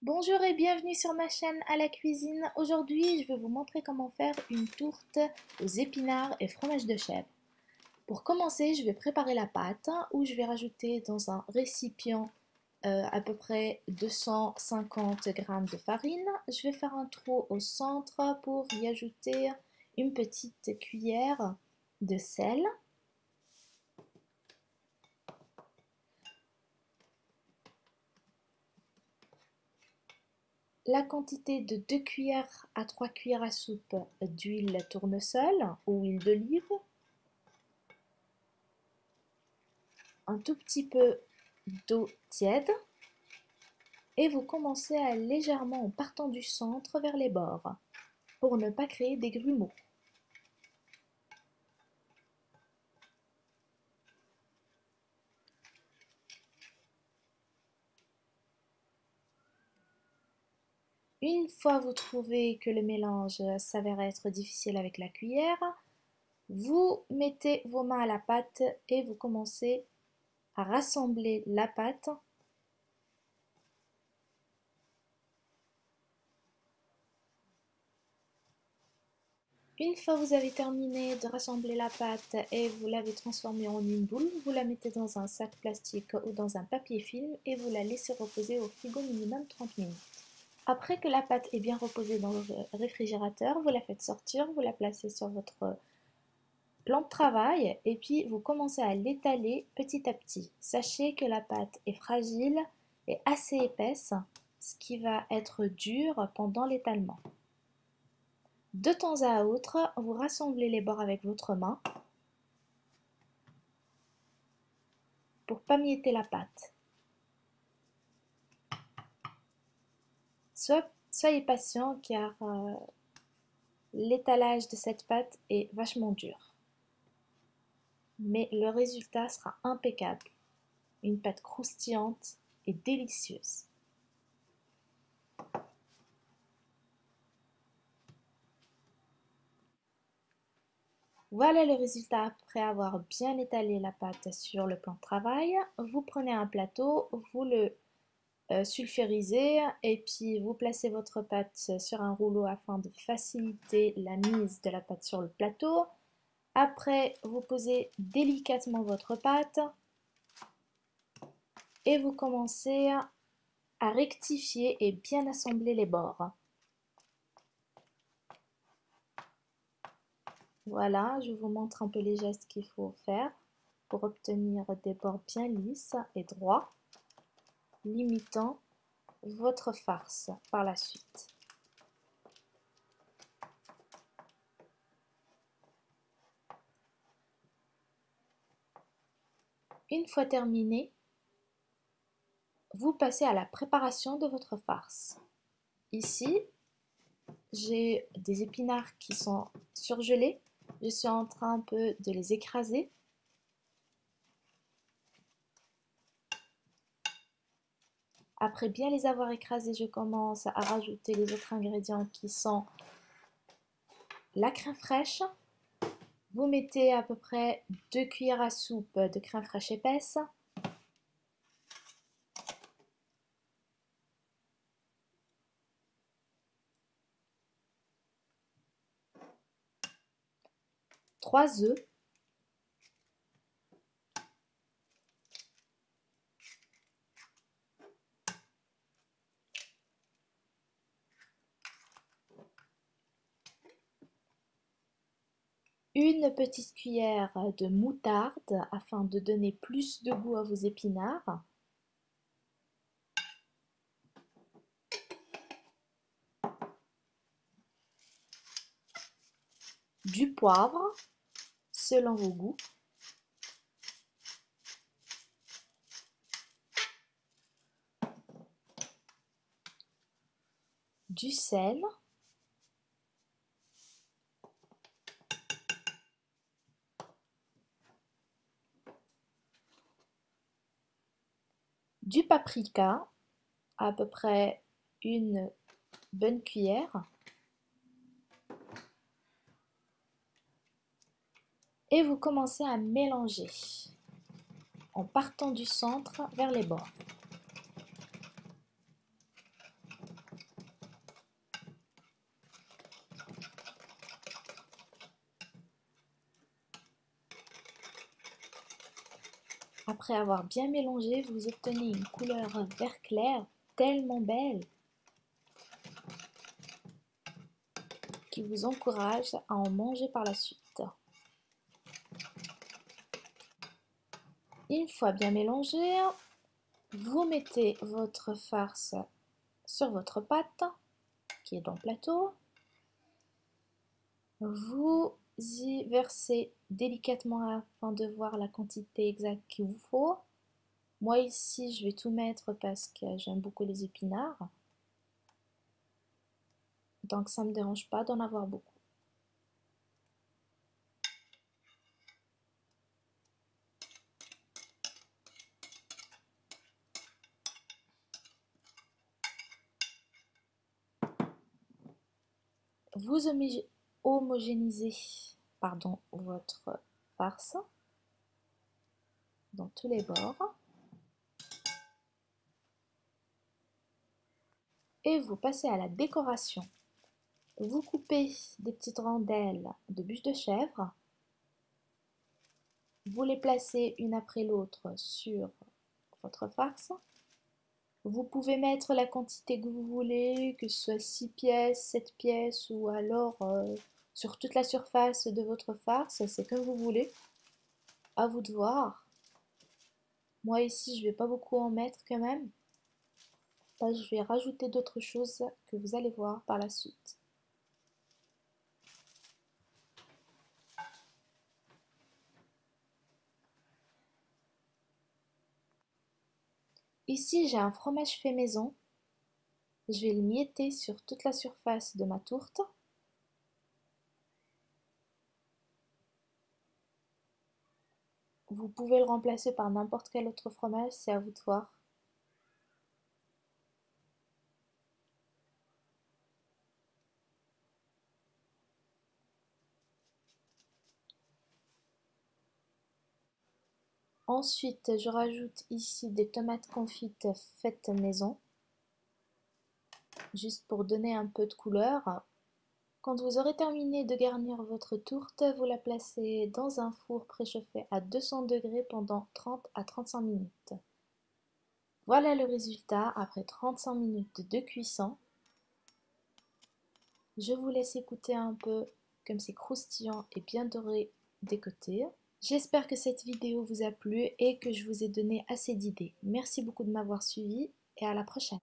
Bonjour et bienvenue sur ma chaîne à la cuisine. Aujourd'hui, je vais vous montrer comment faire une tourte aux épinards et fromage de chèvre. Pour commencer, je vais préparer la pâte où je vais rajouter dans un récipient à peu près 250 g de farine. Je vais faire un trou au centre pour y ajouter une petite cuillère de sel. La quantité de 2 cuillères à 3 cuillères à soupe d'huile tournesol ou huile d'olive, un tout petit peu d'eau tiède et vous commencez à légèrement en partant du centre vers les bords pour ne pas créer des grumeaux. Une fois vous trouvez que le mélange s'avère être difficile avec la cuillère, vous mettez vos mains à la pâte et vous commencez à rassembler la pâte. Une fois que vous avez terminé de rassembler la pâte et vous l'avez transformée en une boule, vous la mettez dans un sac plastique ou dans un papier film et vous la laissez reposer au frigo minimum 30 minutes. Après que la pâte est bien reposée dans le réfrigérateur, vous la faites sortir, vous la placez sur votre plan de travail et puis vous commencez à l'étaler petit à petit. Sachez que la pâte est fragile et assez épaisse, ce qui va être dur pendant l'étalement. De temps à autre, vous rassemblez les bords avec votre main pour pas mietter la pâte. Soyez patient car l'étalage de cette pâte est vachement dur. Mais le résultat sera impeccable. Une pâte croustillante et délicieuse. Voilà le résultat après avoir bien étalé la pâte sur le plan de travail. Vous prenez un plateau, vous le sulfurisez et puis vous placez votre pâte sur un rouleau afin de faciliter la mise de la pâte sur le plateau. Après, vous posez délicatement votre pâte et vous commencez à rectifier et bien assembler les bords. Voilà, je vous montre un peu les gestes qu'il faut faire pour obtenir des bords bien lisses et droits, limitant votre farce par la suite. Une fois terminé, vous passez à la préparation de votre farce. Ici, j'ai des épinards qui sont surgelés. Je suis en train un peu de les écraser. Après bien les avoir écrasés, je commence à rajouter les autres ingrédients qui sont la crème fraîche. Vous mettez à peu près 2 cuillères à soupe de crème fraîche épaisse. Trois œufs. Une petite cuillère de moutarde afin de donner plus de goût à vos épinards. Du poivre selon vos goûts. Du sel. Du paprika, à peu près une bonne cuillère. Et vous commencez à mélanger en partant du centre vers les bords. Après avoir bien mélangé, vous obtenez une couleur vert clair tellement belle qui vous encourage à en manger par la suite. Une fois bien mélangé, vous mettez votre farce sur votre pâte qui est dans le plateau. Vous y versez délicatement afin de voir la quantité exacte qu'il vous faut. Moi ici, je vais tout mettre parce que j'aime beaucoup les épinards. Donc ça ne me dérange pas d'en avoir beaucoup. Vous homogénéisez votre farce dans tous les bords. Et vous passez à la décoration. Vous coupez des petites rondelles de bûche de chèvre. Vous les placez une après l'autre sur votre farce. Vous pouvez mettre la quantité que vous voulez, que ce soit 6 pièces, 7 pièces ou alors sur toute la surface de votre farce, c'est comme vous voulez. À vous de voir. Moi ici, je ne vais pas beaucoup en mettre quand même. Là, je vais rajouter d'autres choses que vous allez voir par la suite. Ici, j'ai un fromage fait maison. Je vais le mietter sur toute la surface de ma tourte. Vous pouvez le remplacer par n'importe quel autre fromage, c'est à vous de voir. Ensuite, je rajoute ici des tomates confites faites maison, juste pour donner un peu de couleur. Quand vous aurez terminé de garnir votre tourte, vous la placez dans un four préchauffé à 200 degrés pendant 30 à 35 minutes. Voilà le résultat après 35 minutes de cuisson. Je vous laisse écouter un peu comme c'est croustillant et bien doré des côtés. J'espère que cette vidéo vous a plu et que je vous ai donné assez d'idées. Merci beaucoup de m'avoir suivi et à la prochaine.